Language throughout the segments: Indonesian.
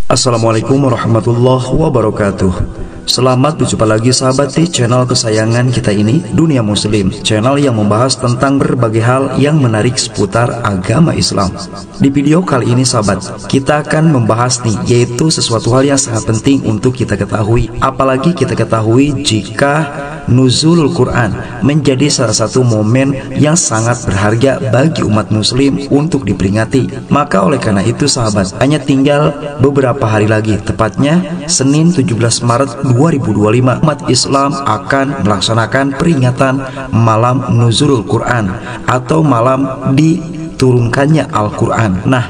Assalamualaikum warahmatullahi wabarakatuh. Selamat berjumpa lagi sahabat di channel kesayangan kita ini, Dunia Muslim, channel yang membahas tentang berbagai hal yang menarik seputar agama Islam. Di video kali ini sahabat, kita akan membahas nih, yaitu sesuatu hal yang sangat penting untuk kita ketahui. Apalagi kita ketahui jika nuzulul Quran menjadi salah satu momen yang sangat berharga bagi umat muslim untuk diperingati. Maka oleh karena itu sahabat, hanya tinggal beberapa hari lagi, tepatnya Senin 17 Maret 2025, umat Islam akan melaksanakan peringatan malam nuzulul Quran atau malam diturunkannya Al-Quran. Nah,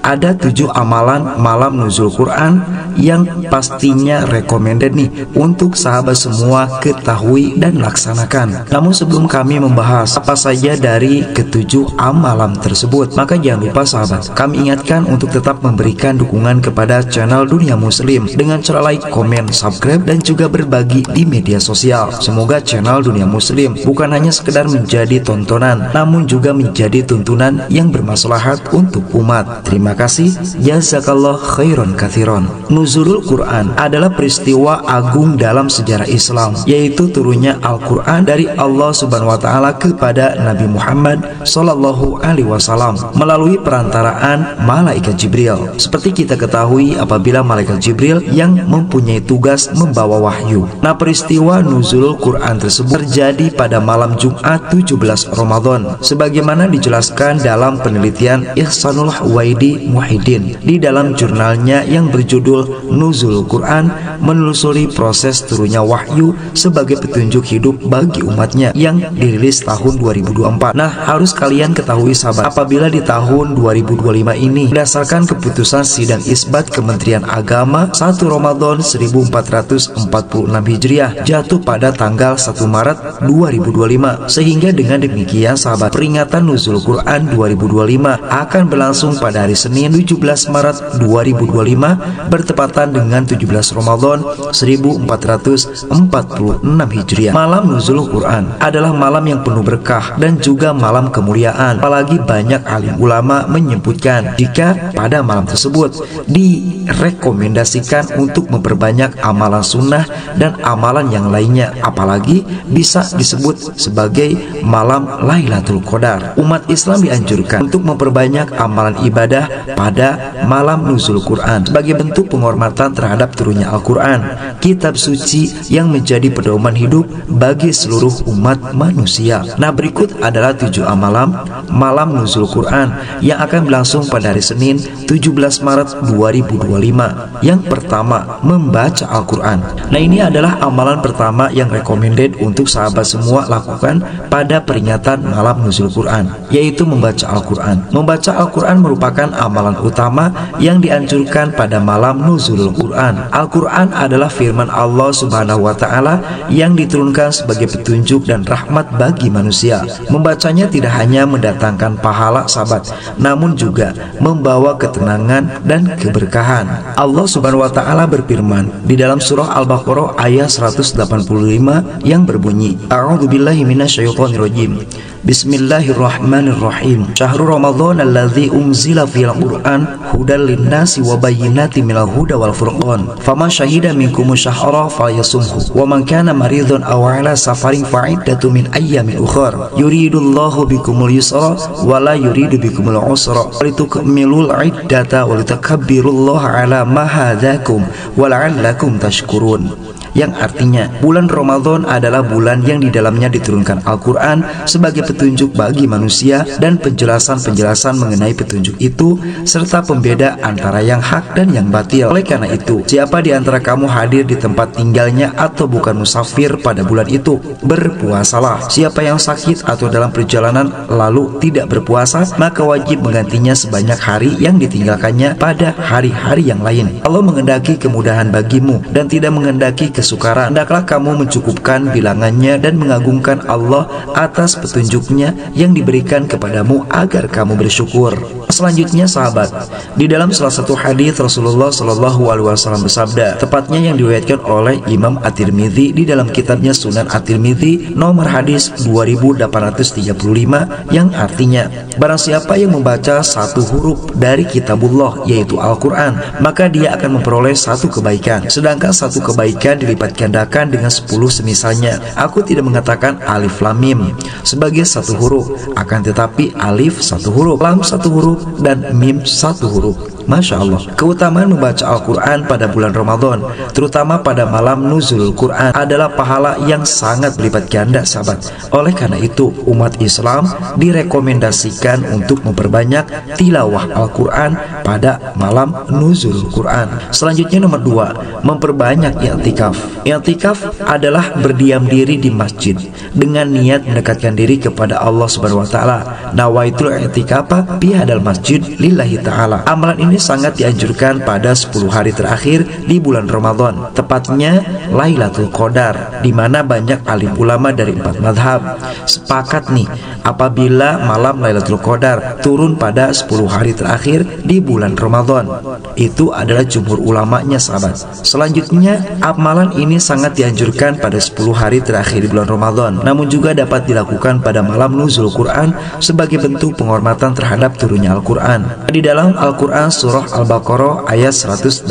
ada 7 amalan malam nuzul Quran yang pastinya recommended nih untuk sahabat semua ketahui dan laksanakan. Namun sebelum kami membahas apa saja dari ke-7 amalan tersebut, maka jangan lupa sahabat, kami ingatkan untuk tetap memberikan dukungan kepada channel Dunia Muslim dengan cara like, komen, subscribe, dan juga berbagi di media sosial. Semoga channel Dunia Muslim bukan hanya sekedar menjadi tontonan, namun juga menjadi tuntunan yang bermaslahat untuk umat. Terima kasih, jazakallah khairan katsiran. Nuzulul Quran adalah peristiwa agung dalam sejarah Islam, yaitu turunnya Al-Quran dari Allah Subhanahu wa Ta'ala kepada Nabi Muhammad Sallallahu Alaihi Wasallam melalui perantaraan malaikat Jibril. Seperti kita ketahui, apabila malaikat Jibril yang mempunyai tugas membawa wahyu. Nah, peristiwa nuzulul Quran tersebut terjadi pada malam Jumat 17 Ramadan, sebagaimana dijelaskan dalam penelitian Ihsanul Huwaidi Muhyiddin di dalam jurnalnya yang berjudul Nuzulul Quran, menelusuri proses turunnya wahyu sebagai petunjuk hidup bagi umatnya yang dirilis tahun 2024. Nah, harus kalian ketahui sahabat, apabila di tahun 2025 ini berdasarkan keputusan sidang isbat Kementerian Agama 1 Ramadan 1446 Hijriah jatuh pada tanggal 1 Maret 2025, sehingga dengan demikian sahabat, peringatan Nuzul Quran 2025 akan berlangsung pada hari Senin 17 Maret 2025 bertepatan dengan 17 Ramadan 1446 Hijriah. Malam nuzul Quran adalah malam yang penuh berkah dan juga malam kemuliaan. Apalagi banyak alim ulama menyebutkan jika pada malam tersebut direkomendasikan untuk memperbanyak amalan sunnah dan amalan yang lainnya, apalagi bisa disebut sebagai malam Lailatul Qadar. Umat Islam dianjurkan untuk memperbanyak amalan ibadah pada malam nuzul Quran sebagai bentuk penghormatan terhadap turunnya Al-Quran, kitab suci yang menjadi pedoman hidup bagi seluruh umat manusia. Nah, berikut adalah 7 amalan malam nuzul Quran yang akan berlangsung pada hari Senin 17 Maret 2025. Yang pertama, membaca Al-Quran. Nah, ini adalah amalan pertama yang recommended untuk sahabat semua lakukan pada peringatan malam nuzul Quran, yaitu membaca Al-Quran. Membaca Al-Quran merupakan amalan utama yang dianjurkan pada malam nuzulul Quran. Al-Quran adalah firman Allah Subhanahu wa Ta'ala yang diturunkan sebagai petunjuk dan rahmat bagi manusia. Membacanya tidak hanya mendatangkan pahala sahabat, namun juga membawa ketenangan dan keberkahan. Allah Subhanahu wa Ta'ala berfirman di dalam surah Al-Baqarah ayat 185 yang berbunyi, A'udzubillahi minasyaitonirrajim. Bismillahirrahmanirrahim. Syahrul Ramadan alladzi unzila fil Qur'an hudal linnasi wa bayyinatin minal huda wal furqan. Faman syahida minkum syahra falyasumhu wa man kana maridun aw ala safarin fa'iddatun min ayyamin ukhra. Yuridullahu bikumul yusra wa la yuridu bikumul usra. Litukmilul iddata wa litakabbirullaha ala ma hadakum wa la'allakum tashkurun. Yang artinya, bulan Ramadan adalah bulan yang di dalamnya diturunkan Al-Quran sebagai petunjuk bagi manusia dan penjelasan-penjelasan mengenai petunjuk itu serta pembeda antara yang hak dan yang batil. Oleh karena itu, siapa di antara kamu hadir di tempat tinggalnya atau bukan musafir pada bulan itu, berpuasalah. Siapa yang sakit atau dalam perjalanan lalu tidak berpuasa, maka wajib menggantinya sebanyak hari yang ditinggalkannya pada hari-hari yang lain. Allah menghendaki kemudahan bagimu dan tidak menghendaki kesukaran. Hendaklah kamu mencukupkan bilangannya dan mengagungkan Allah atas petunjuknya yang diberikan kepadamu agar kamu bersyukur. Selanjutnya sahabat, di dalam salah satu hadis Rasulullah Shallallahu Alaihi Wasallam bersabda, tepatnya yang diriwayatkan oleh Imam At-Tirmidzi di dalam kitabnya Sunan At-Tirmidzi nomor hadis 2835, yang artinya, barang siapa yang membaca satu huruf dari kitabullah yaitu Al-Quran, maka dia akan memperoleh satu kebaikan, sedangkan satu kebaikan dilipat gandakan dengan 10 semisalnya. Aku tidak mengatakan alif lam mim sebagai satu huruf, akan tetapi alif satu huruf, lam satu huruf, dan mim satu huruf. Masya Allah, keutamaan membaca Al-Quran pada bulan Ramadan, terutama pada malam nuzulul Quran, adalah pahala yang sangat berlipat ganda sahabat. Oleh karena itu, umat Islam direkomendasikan untuk memperbanyak tilawah Al-Quran pada malam nuzulul Quran. Selanjutnya nomor 2, memperbanyak i'tikaf. I'tikaf adalah berdiam diri di masjid dengan niat mendekatkan diri kepada Allah Subhanahu wa taala. Nawaitul i'tikafa fi hadal masjid lillahi taala. Amalan ini sangat dianjurkan pada 10 hari terakhir di bulan Ramadan, tepatnya Lailatul Qadar, di mana banyak alim ulama dari 4 mazhab sepakat nih, apabila malam Lailatul Qadar turun pada 10 hari terakhir di bulan Ramadan, itu adalah jumhur ulamanya sahabat. Selanjutnya, amalan ini sangat dianjurkan pada 10 hari terakhir di bulan Ramadan, namun juga dapat dilakukan pada malam nuzul Quran sebagai bentuk penghormatan terhadap turunnya Al-Quran. Di dalam Al-Quran surah Al-Baqarah ayat 187,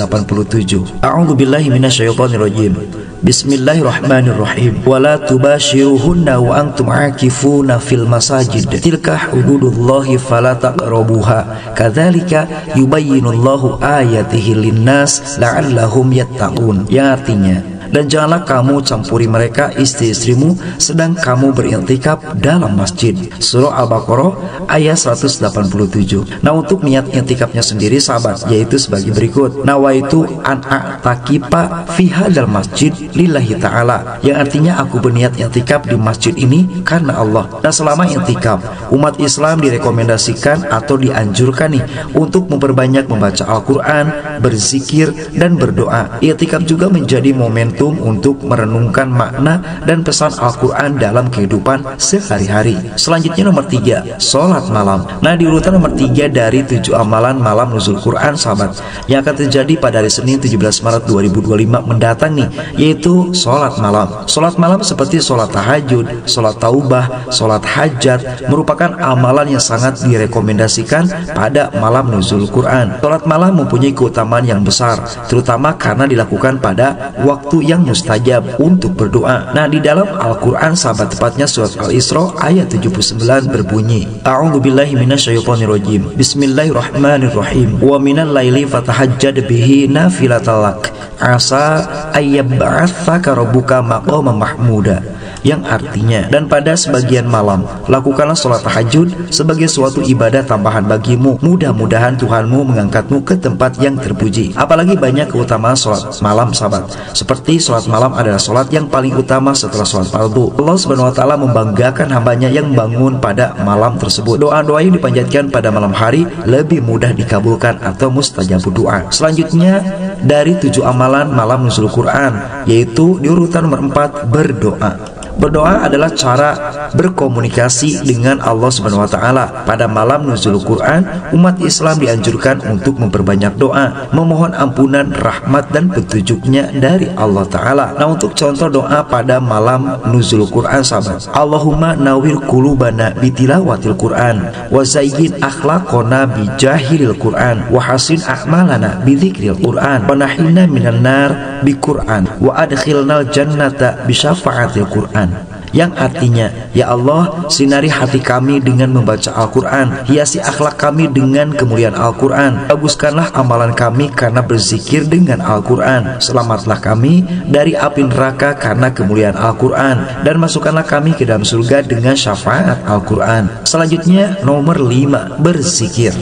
A'udzubillahi minasyaitonirrajim. Bismillahirrahmanirrahim. Wala tubashiruhunna wa antum aakifuna fil masajid. Tilka hududullahi fala taqrabuha. Kadzalika yubayyinullahu ayatihi linnas la'allahum yattaqun. Yang artinya, dan janganlah kamu campuri mereka istri-istrimu sedang kamu beriktikaf dalam masjid. Surah Al-Baqarah ayat 187. Nah, untuk niat iktikafnya sendiri sahabat, yaitu sebagai berikut. Nawaitu an a'takifa fi hadzal masjid lillahi ta'ala, yang artinya aku berniat iktikaf di masjid ini karena Allah. Dan selama iktikaf, umat Islam direkomendasikan atau dianjurkan nih untuk memperbanyak membaca Al-Quran, berzikir, dan berdoa. Iktikaf juga menjadi momentum untuk merenungkan makna dan pesan Al-Quran dalam kehidupan sehari-hari. Selanjutnya nomor 3, sholat malam. Nah, di urutan nomor 3 dari 7 amalan malam nuzul Quran sahabat, yang akan terjadi pada hari Senin 17 Maret 2025 mendatang nih, yaitu sholat malam. Sholat malam seperti sholat tahajud, sholat taubah, sholat hajat merupakan amalan yang sangat direkomendasikan pada malam nuzul Quran. Sholat malam mempunyai keutamaan yang besar, terutama karena dilakukan pada waktu yang mustajab untuk berdoa. Nah, di dalam Al-Quran sahabat, tepatnya surat Al-Isra ayat 79 berbunyi, A'udzubillahi minasyaitonirrajim. Bismillahirrahmanirrahim. Wa minal laili fatahajjad bihi nafilatalak asa ayyab'atsaka rabbuka maqaman mahmuda. Yang artinya, dan pada sebagian malam lakukanlah sholat tahajud sebagai suatu ibadah tambahan bagimu, mudah-mudahan Tuhanmu mengangkatmu ke tempat yang terpuji. Apalagi banyak keutamaan sholat malam sahabat, seperti sholat malam adalah sholat yang paling utama setelah sholat fardu. Allah Subhanahu wa taala membanggakan hambanya yang bangun pada malam tersebut. Doa-doa yang dipanjatkan pada malam hari lebih mudah dikabulkan atau mustajab doa. Selanjutnya dari 7 amalan malam nuzul Quran, yaitu di urutan nomor 4, berdoa. Berdoa adalah cara berkomunikasi dengan Allah Subhanahu wa taala. Pada malam nuzul Quran, umat Islam dianjurkan untuk memperbanyak doa, memohon ampunan, rahmat, dan petunjuknya dari Allah taala. Nah, untuk contoh doa pada malam nuzul Quran sahabat, Allahumma nawwir qulubana bitilawatil Quran wa zayyin akhlaqana bijahilil Quran wa hasin a'malana bidzikril Quran wa nahina minan nar bi Quran wa adkhilnal jannata bi syafaatil Quran. Yang artinya, ya Allah, sinari hati kami dengan membaca Al-Quran, hiasi akhlak kami dengan kemuliaan Al-Quran, baguskanlah amalan kami karena berzikir dengan Al-Quran, selamatlah kami dari api neraka karena kemuliaan Al-Quran, dan masukkanlah kami ke dalam surga dengan syafaat Al-Quran. Selanjutnya nomor 5, berzikir.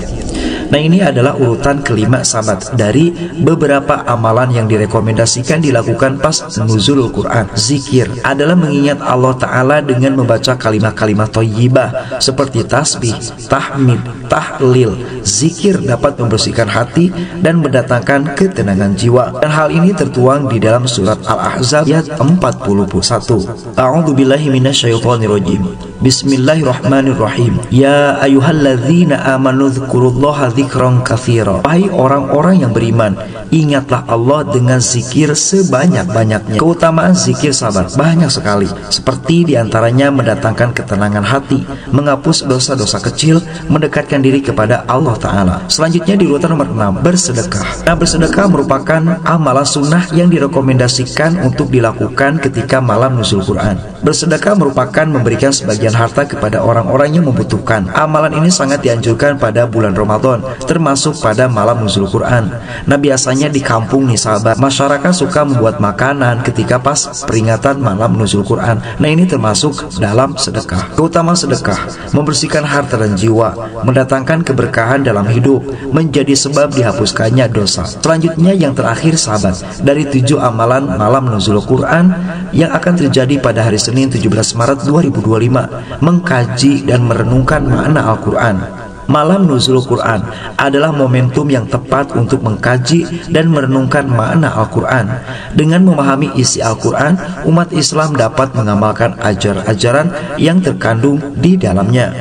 Nah, ini adalah urutan kelima sahabat dari beberapa amalan yang direkomendasikan dilakukan pas nuzulul Quran. Zikir adalah mengingat Allah Ta'ala dengan membaca kalimat-kalimat thayyibah seperti tasbih, tahmid, tahlil. Zikir dapat membersihkan hati dan mendatangkan ketenangan jiwa. Dan hal ini tertuang di dalam surat Al-Ahzab ayat 41. A'udzubillahi minasyaitonirrajim. Bismillahirrahmanirrahim. Ya ayyuhalladzina amanu dzkurullaha dzikran katsira. Wahai orang-orang yang beriman, ingatlah Allah dengan zikir sebanyak-banyaknya. Keutamaan zikir sahabat banyak sekali, seperti diantaranya mendatangkan ketenangan hati, menghapus dosa-dosa kecil, mendekatkan diri kepada Allah Ta'ala. Selanjutnya di urutan nomor 6, bersedekah. Nah, bersedekah merupakan amalan sunnah yang direkomendasikan untuk dilakukan ketika malam nuzul Quran. Bersedekah merupakan memberikan sebagian harta kepada orang-orang yang membutuhkan. Amalan ini sangat dianjurkan pada bulan Ramadan, termasuk pada malam nuzul Quran. Nah, biasanya di kampung nih sahabat, masyarakat suka membuat makanan ketika pas peringatan malam nuzul Quran. Nah, ini termasuk dalam sedekah. Keutamaan sedekah membersihkan harta dan jiwa, mendatangkan keberkahan dalam hidup, menjadi sebab dihapuskannya dosa. Selanjutnya yang terakhir sahabat, dari 7 amalan malam nuzul Quran yang akan terjadi pada hari Senin 17 Maret 2025, mengkaji dan merenungkan makna Al-Quran. Malam nuzul Quran adalah momentum yang tepat untuk mengkaji dan merenungkan makna Al-Quran. Dengan memahami isi Al-Quran, umat Islam dapat mengamalkan ajaran-ajaran yang terkandung di dalamnya.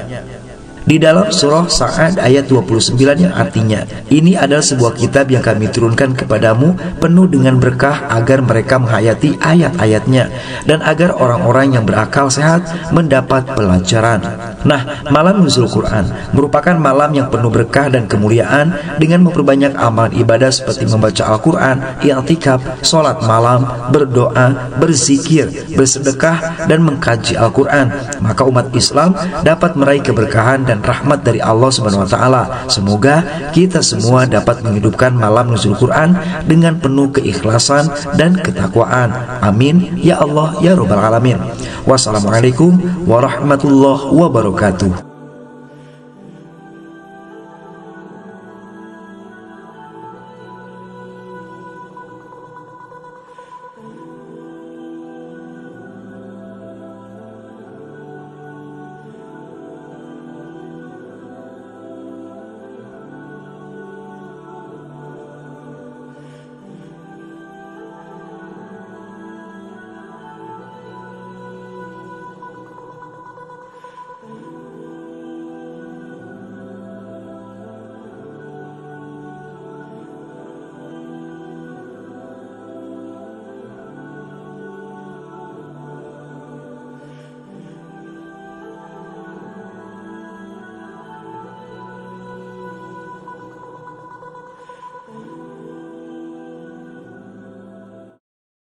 Di dalam surah Sa'ad ayat 29 yang artinya, ini adalah sebuah kitab yang kami turunkan kepadamu penuh dengan berkah agar mereka menghayati ayat-ayatnya dan agar orang-orang yang berakal sehat mendapat pelajaran. Nah, malam nuzul Quran merupakan malam yang penuh berkah dan kemuliaan dengan memperbanyak amalan ibadah seperti membaca Al-Quran, i'tikaf, sholat malam, berdoa, berzikir, bersedekah, dan mengkaji Al-Quran. Maka umat Islam dapat meraih keberkahan dan rahmat dari Allah Subhanahu wa Ta'ala. Semoga kita semua dapat menghidupkan malam nuzul Quran dengan penuh keikhlasan dan ketakwaan. Amin ya Allah ya Rabbal Alamin. Wassalamualaikum warahmatullahi wabarakatuh.